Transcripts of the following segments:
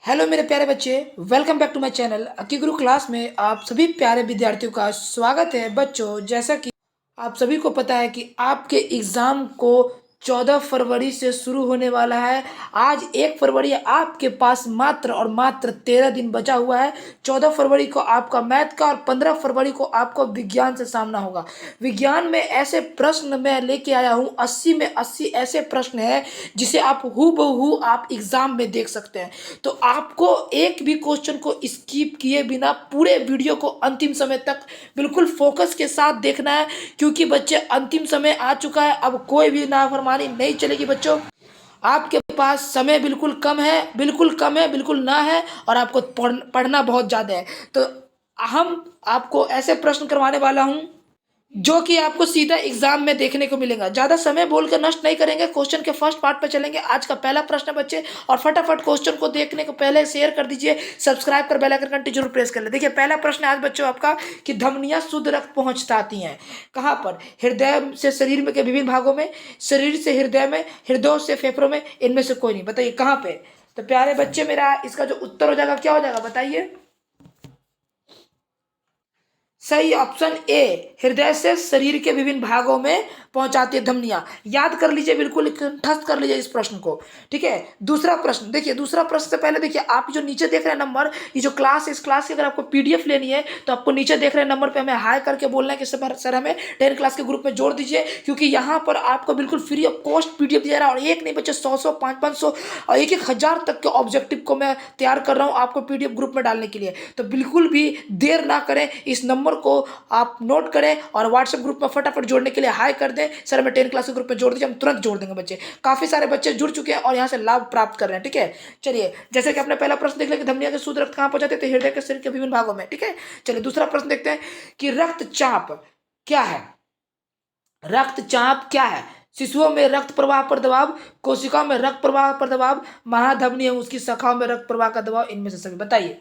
Hello मेरे प्यारे बच्चे, welcome back to my channel अकी गुरु क्लास में आप सभी प्यारे विद्यार्थियों का स्वागत है। बच्चों, जैसा कि आप सभी को पता है कि आपके एग्ज़ाम को 14 फरवरी से शुरू होने वाला है। आज 1 फरवरी है, आपके पास मात्र और मात्र 13 दिन बचा हुआ है। 14 फरवरी को आपका मैथ का और 15 फरवरी को आपको विज्ञान से सामना होगा। विज्ञान में ऐसे प्रश्न मैं लेके आया हूँ, 80 में 80 ऐसे प्रश्न हैं जिसे आप हूबहू आप एग्ज़ाम में देख सकते हैं। तो आपको एक भी क्वेश्चन को स्किप किए बिना पूरे वीडियो को अंतिम समय तक बिल्कुल फोकस के साथ देखना है, क्योंकि बच्चे अंतिम समय आ चुका है। अब कोई भी नाफरमानी नहीं चलेगी बच्चों। आपके पास समय बिल्कुल कम है, बिल्कुल कम है, बिल्कुल ना है, और आपको पढ़ना बहुत ज़्यादा है। तो हम आपको ऐसे प्रश्न करवाने वाला हूँ जो कि आपको सीधा एग्जाम में देखने को मिलेगा। ज़्यादा समय बोलकर नष्ट नहीं करेंगे, क्वेश्चन के फर्स्ट पार्ट पर चलेंगे। आज का पहला प्रश्न है बच्चे, और फटाफट क्वेश्चन को देखने को पहले शेयर कर दीजिए, सब्सक्राइब कर बेल आइकन घंटी जरूर प्रेस कर ले। देखिए पहला प्रश्न है आज बच्चों आपका कि धमनियां शुद्ध रक्त पहुंचाती हैं कहाँ पर? हृदय से शरीर में के विभिन्न भागों में, शरीर से हृदय में, हृदय से फेफड़ों में, इनमें से कोई नहीं। बताइए कहाँ पे? तो प्यारे बच्चे, मेरा इसका जो उत्तर हो जाएगा क्या हो जाएगा बताइए? सही ऑप्शन ए, हृदय से शरीर के विभिन्न भागों में पहुंचाती है धमनियां। याद कर लीजिए, बिल्कुल कंठस्थ कर लीजिए इस प्रश्न को। ठीक है, दूसरा प्रश्न देखिए। दूसरा प्रश्न से पहले देखिए, आप जो नीचे देख रहे हैं नंबर, ये जो क्लास, इस क्लास की अगर आपको पीडीएफ लेनी है तो आपको नीचे देख रहे हैं नंबर पे हमें हाई करके बोलना है कि सर हमें 10 क्लास के ग्रुप में जोड़ दीजिए, क्योंकि यहाँ पर आपको बिल्कुल फ्री ऑफ कॉस्ट पीडीएफ दिया रहा है। और एक नहीं बच्चे, 100 500 और 1,000 तक के ऑब्जेक्टिव को मैं तैयार कर रहा हूँ आपको पीडीएफ ग्रुप में डालने के लिए। तो बिल्कुल भी देर ना करें, इस नंबर को आप नोट करें और व्हाट्सएप ग्रुप में फटाफट जोड़ने के लिए हाई कर दें, सर हमें 10 क्लास के ग्रुप में जोड़ दीजिए। हम तुरंत जोड़ देंगे बच्चे। काफी सारे बच्चे जुड़ चुके हैं और यहाँ से लाभ प्राप्त कर रहे हैं। ठीक है, चलिए जैसे कि आपने पहला प्रश्न देख लिया कि धमनियां के शुद्ध रक्त कहाँ पहुंचाते हैं, तो हृदय के शरीर के विभिन्न भागों में। ठीक है, चलिए दूसरा प्रश्न देखते हैं कि रक्तचाप क्या है? रक्तचाप क्या है? शिशुओं में रक्त प्रवाह पर दबाव, कोशिकाओं में रक्त प्रवाह पर दबाव, महाधमनी एवं उसकी शाखाओं में रक्त प्रवाह का दबाव, इनमें से सभी बताइए।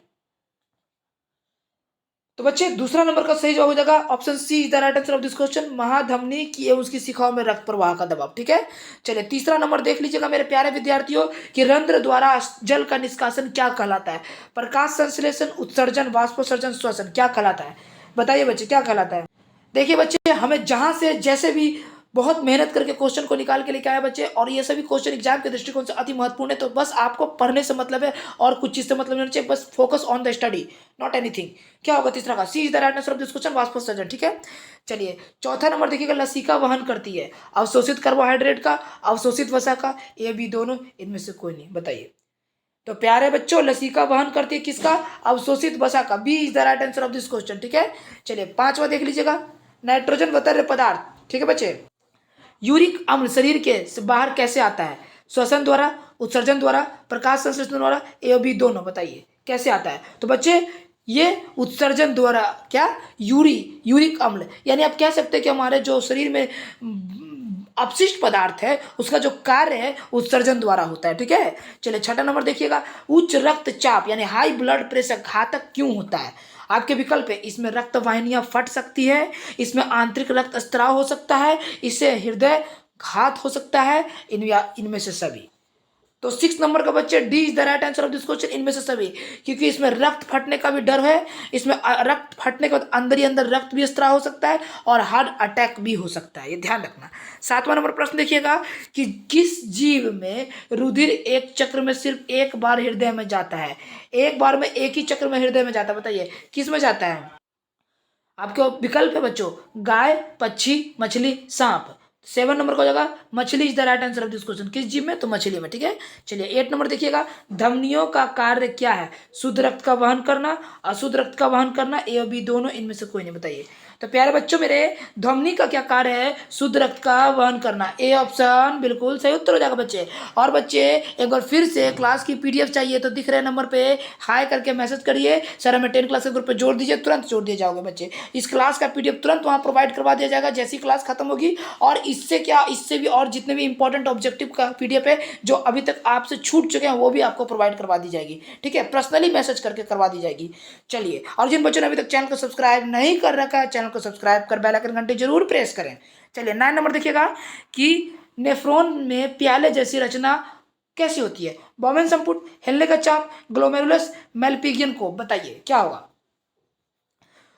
तो बच्चे दूसरा नंबर का सही जवाब हो जाएगा option C is the right answer of this question, महाधमनी की एवं उसकी शिखाओं में रक्त प्रवाह का दबाव। ठीक है, चलिए तीसरा नंबर देख लीजिएगा मेरे प्यारे विद्यार्थियों कि रंध्र द्वारा जल का निष्कासन क्या कहलाता है? प्रकाश संश्लेषण, उत्सर्जन, वाष्पोत्सर्जन, श्वसन, क्या कहलाता है? बताइए बच्चे क्या कहलाता है? देखिए बच्चे, हमें जहां से जैसे भी बहुत मेहनत करके क्वेश्चन को निकाल के लेके आए बच्चे, और ये सभी क्वेश्चन एग्जाम के दृष्टिकोण से अति महत्वपूर्ण है। तो बस आपको पढ़ने से मतलब है और कुछ चीज से मतलब नहीं चाहिए, बस focus on the study, not anything. क्या होगा तीसरा का? C is the right answer of this question, वाष्पोत्सर्जन। ठीक है, चलिए चौथा नंबर देखिएगा, लसिका वहन करती है अवशोषित कार्बोहाइड्रेट का, अवशोषित वसा का, ए बी दोनों, इनमें से कोई नहीं। बताइए। तो प्यारे बच्चों, लसिका वहन करती है किसका? अवशोषित वसा का। B is the right answer of this question. ठीक है, चलिए पांचवा देख लीजिएगा, नाइट्रोजन वतर्य पदार्थ। ठीक है बच्चे, यूरिक अम्ल शरीर के से बाहर कैसे आता है? श्वसन द्वारा, उत्सर्जन द्वारा, प्रकाश संश्लेषण द्वारा, ए बी दोनों। बताइए कैसे आता है? तो बच्चे ये उत्सर्जन द्वारा। क्या? यूरिक अम्ल, यानी आप कह सकते हैं कि हमारे जो शरीर में अपशिष्ट पदार्थ है उसका जो कार्य है उत्सर्जन द्वारा होता है। ठीक है, चलिए छठा नंबर देखिएगा, उच्च रक्तचाप यानी हाई ब्लड प्रेशर घातक क्यों होता है? आपके विकल्प है, इसमें रक्त वाहिनियां फट सकती है, इसमें आंतरिक रक्त स्त्राव हो सकता है, इससे हृदय घात हो सकता है, इनमें से सभी। तो 6 नंबर का बच्चे, D is the right answer of this question, इनमें से सभी। क्योंकि इसमें रक्त फटने का भी डर है, इसमें रक्त फटने के बाद अंदर ही अंदर रक्त भी स्त्राव हो सकता है और हार्ट अटैक भी हो सकता है, ये ध्यान रखना। 7वां नंबर प्रश्न देखिएगा कि किस जीव में रुधिर एक चक्र में सिर्फ एक बार हृदय में जाता है? एक बार में एक ही चक्र में हृदय में जाता है, बताइए किस में जाता है? आपके विकल्प है बच्चों, गाय, पक्षी, मछली, सांप। 7 नंबर का हो जाएगा मछली is the right answer of this question. किस जीव में? तो मछली में। ठीक है, चलिए 8 नंबर देखिएगा, धमनियों का कार्य क्या है? शुद्ध रक्त का वहन करना, अशुद्ध रक्त का वहन करना, ए और बी दोनों, इनमें से कोई नहीं। बताइए। तो प्यारे बच्चों मेरे, ध्वनि का क्या कार्य है? शुद्ध रक्त का वहन करना, ए ऑप्शन बिल्कुल सही उत्तर हो जाएगा बच्चे। और बच्चे एक बार फिर से क्लास की पीडीएफ चाहिए तो दिख रहे नंबर पे हाई करके मैसेज करिए, सर हमें 10 क्लास के ग्रुप पे जोड़ दीजिए, तुरंत जोड़ दिए जाओगे बच्चे। इस क्लास का पीडीएफ तुरंत वहाँ प्रोवाइड करवा दिया जाएगा जैसी क्लास खत्म होगी। और इससे क्या, इससे भी और जितने भी इंपॉर्टेंट ऑब्जेक्टिव का पीडीएफ है जो अभी तक आपसे छूट चुके हैं वो भी आपको प्रोवाइड करवा दी जाएगी। ठीक है, पर्सनली मैसेज करके करवा दी जाएगी। चलिए, और जिन बच्चों ने अभी तक चैनल को सब्सक्राइब नहीं कर रखा है, चैनल को सब्सक्राइब कर बेल आइकन घंटी जरूर प्रेस करें। चलिए 9 नंबर देखिएगा कि नेफ्रॉन में प्याले जैसी रचना कैसी होती है? बॉमेन संपुट, हेलने का चाप, ग्लोमेरुलस, मेलपिगियन को, बताइए क्या होगा?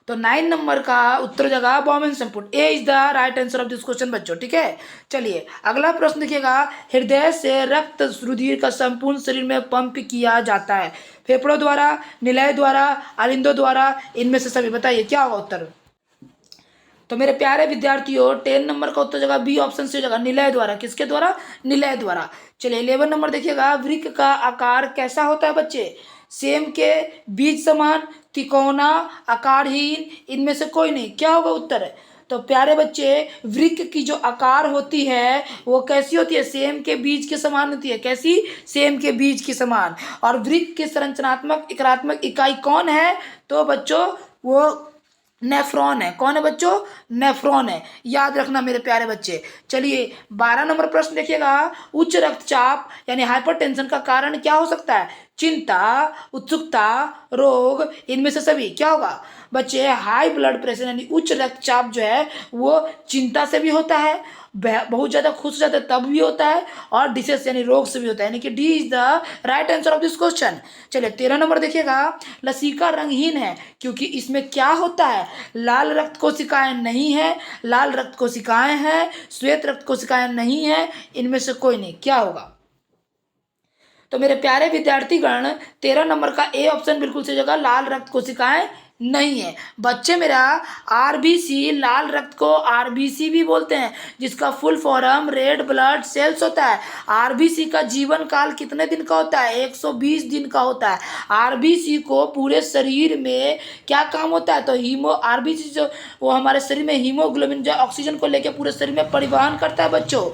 तो 9 नंबर का उत्तर हो जाएगा बॉमेन संपुट। A is the right answer of this question बच्चों, ठीक है। चलिए अगला प्रश्न देखिएगा, हृदय से रक्त रुधिर का संपूर्ण शरीर में पंप किया जाता है, फेफड़ों द्वारा, निलय द्वारा, अलिंदों द्वारा, इनमें से सभी, बताइए क्या होगा उत्तर? तो मेरे प्यारे विद्यार्थियों 10 नंबर का उत्तर जगह बी ऑप्शन से हो जाएगा, निलय द्वारा। किसके द्वारा? निलय द्वारा। चलिए 11 नंबर देखिएगा, वृक्क का आकार कैसा होता है बच्चे? सेम के बीज समान, तिकोना, आकारहीन, इनमें से कोई नहीं, क्या होगा उत्तर? तो प्यारे बच्चे वृक्क की जो आकार होती है वो कैसी होती है? सेम के बीज के समान होती है। कैसी? सेम के बीज के समान। और वृक्क की संरचनात्मक इकारात्मक इकाई कौन है? तो बच्चों वो नेफ्रॉन है। कौन है बच्चों? नेफ्रॉन है, याद रखना मेरे प्यारे बच्चे। चलिए 12 नंबर प्रश्न देखिएगा, उच्च रक्तचाप यानी हाइपरटेंशन का कारण क्या हो सकता है? चिंता, उत्सुकता, रोग, इनमें से सभी, क्या होगा बच्चे? हाई ब्लड प्रेशर यानी उच्च रक्तचाप जो है वो चिंता से भी होता है, बहुत ज़्यादा खुश हो जाता है तब भी होता है, और डिसीज यानी रोग से भी होता है, यानी कि D is the right answer of this question. चलिए 13 नंबर देखिएगा, लसीका रंगहीन है क्योंकि इसमें क्या होता है? लाल रक्त कोशिकाएं नहीं है, लाल रक्त कोशिकाएं हैं, श्वेत रक्त कोशिकाएं नहीं है, इनमें से कोई नहीं, क्या होगा? तो मेरे प्यारे विद्यार्थीगण 13 नंबर का ए ऑप्शन बिल्कुल सही जगह, लाल रक्त कोशिकाएं नहीं है। बच्चे मेरा आरबीसी, लाल रक्त को आरबीसी भी बोलते हैं, जिसका full form red blood cells होता है। आरबीसी का जीवन काल कितने दिन का होता है? 120 दिन का होता है। आरबीसी को पूरे शरीर में क्या काम होता है? तो आरबीसी जो वो हमारे शरीर में हीमोग्लोबिन जो ऑक्सीजन को लेकर पूरे शरीर में परिवहन करता है बच्चों,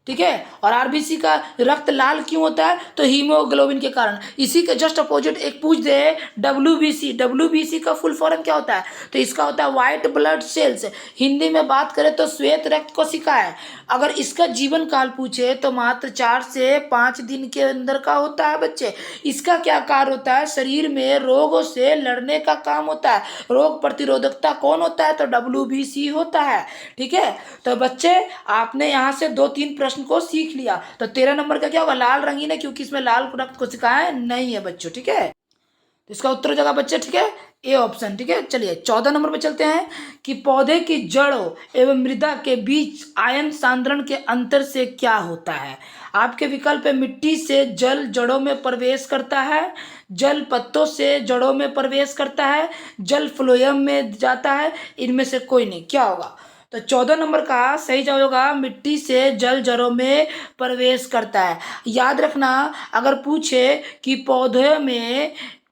ठीक है। और आरबीसी का रक्त लाल क्यों होता है? तो हीमोग्लोबिन के कारण। इसी के जस्ट अपोजिट एक पूछ दे, डब्ल्यूबीसी, डब्ल्यूबीसी का फुल फॉर्म क्या होता है? तो इसका होता है व्हाइट ब्लड सेल्स, हिंदी में बात करें तो श्वेत रक्त कोशिकाएं। अगर इसका जीवन काल पूछे तो मात्र 4 से 5 दिन के अंदर का होता है बच्चे। इसका क्या कार्य होता है? शरीर में रोगों से लड़ने का काम होता है, रोग प्रतिरोधकता कौन होता है? तो डब्ल्यूबीसी होता है, ठीक है। तो बच्चे आपने यहाँ से 2-3 प्रश्न को सीख लिया। तो 13 नंबर का क्या होगा? लाल रंगीन है क्योंकि इसमें लाल रक्त कोशिकाएं नहीं है बच्चों, ठीक है। तो इसका उत्तर हो जाएगा बच्चे, ठीक है, ए ऑप्शन, ठीक है। चलिए 14 नंबर पे चलते हैं कि पौधे की जड़ों एवं मृदा के बीच आयन सांद्रण के अंतर से क्या होता है? आपके विकल्प है, मिट्टी से जल जड़ों में प्रवेश करता है, जल पत्तों से जड़ों में प्रवेश करता है, जल फ्लोएम में जाता है, इनमें से कोई नहीं, क्या होगा? तो 14 नंबर का सही जवाब होगा मिट्टी से जल जड़ों में प्रवेश करता है। याद रखना, अगर पूछे कि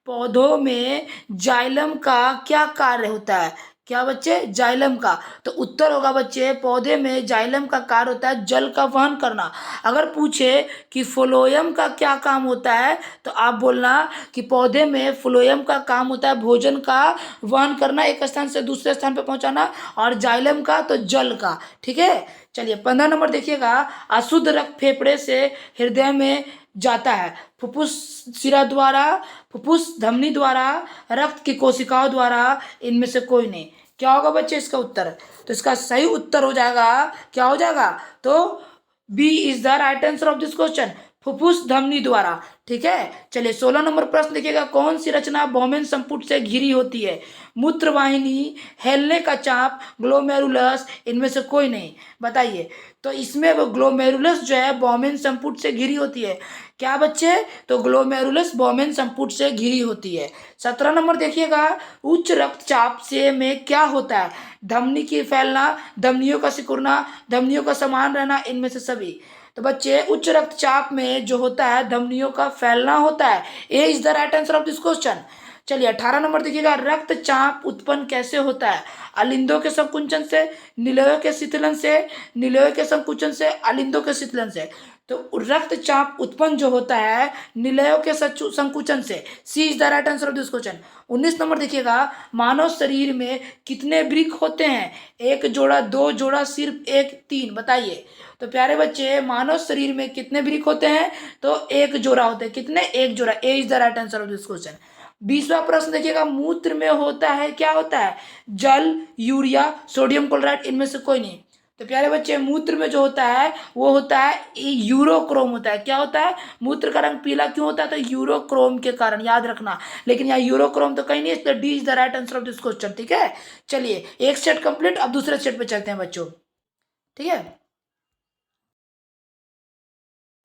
पौधों में जाइलम का क्या कार्य होता है? क्या बच्चे? जाइलम का। तो उत्तर होगा बच्चे, पौधे में जाइलम का कार्य होता है जल का वहन करना। अगर पूछे कि फ्लोएम का क्या काम होता है तो आप बोलना कि पौधे में फ्लोएम का काम होता है भोजन का वहन करना, एक स्थान से दूसरे स्थान पर पहुंचाना, और जाइलम का तो जल का, ठीक है। चलिए 15 नंबर देखिएगा, अशुद्ध रक्त फेफड़े से हृदय में जाता है, फुफ्फुस शिरा द्वारा, फुफ्फुस धमनी द्वारा, रक्त की कोशिकाओं द्वारा, इनमें से कोई नहीं, क्या होगा बच्चे इसका उत्तर? तो इसका सही उत्तर हो जाएगा, क्या हो जाएगा? तो B is the right answer of this question, फुफ्फुस धमनी द्वारा, ठीक है। चलिए 16 नंबर प्रश्न देखिएगा, कौन सी रचना बॉमेन संपुट से घिरी होती है? मूत्रवाहिनी, हेलने का चाप, ग्लोमेरुलस, इनमें से कोई नहीं, बताइए। तो इसमें वो ग्लोमेरुलस जो है बॉमेन संपुट से घिरी होती है, क्या बच्चे? तो ग्लोमेरुलस बॉमेन संपुट से घिरी होती है। 17 नंबर देखिएगा, उच्च रक्तचाप से में क्या होता है? धमनी की फैलना, धमनियों का सिकुड़ना, धमनियों का समान रहना, इनमें से सभी। तो बच्चे उच्च रक्तचाप में जो होता है धमनियों का फैलना होता है। A is the right answer of this question. चलिए 18 नंबर देखिएगा, रक्तचाप उत्पन्न कैसे होता है? अलिंदों के संकुचन से, निलयों के शीतलन से, निलयों के संकुचन से, अलिंदों के शीतलन से। तो रक्तचाप उत्पन्न जो होता है निलयों के संकुचन से, C is the right answer of this question. 19 number देखिएगा, मानव शरीर में कितने वृक्क होते हैं? 1 जोड़ा, 2 जोड़ा, सिर्फ 1, 3, बताइए। तो प्यारे बच्चे मानव शरीर में कितने वृक्क होते हैं? तो 1 जोड़ा होते हैं। कितने? 1 जोड़ा, A is the right answer of this question. 20वां प्रश्न देखिएगा, मूत्र में होता है, क्या होता है? जल, यूरिया, सोडियम क्लोराइड, इनमें से कोई नहीं। तो प्यारे बच्चे, मूत्र में जो होता है वो होता है यूरोक्रोम होता है। क्या होता है? मूत्र का रंग पीला क्यों होता है? तो यूरोक्रोम के कारण, याद रखना। लेकिन यहाँ यूरोक्रोम तो कहीं नहीं है, D is the right answer of this question. ठीक है, चलिए एक सेट कंप्लीट, अब दूसरे सेट पे चलते हैं बच्चों। ठीक है,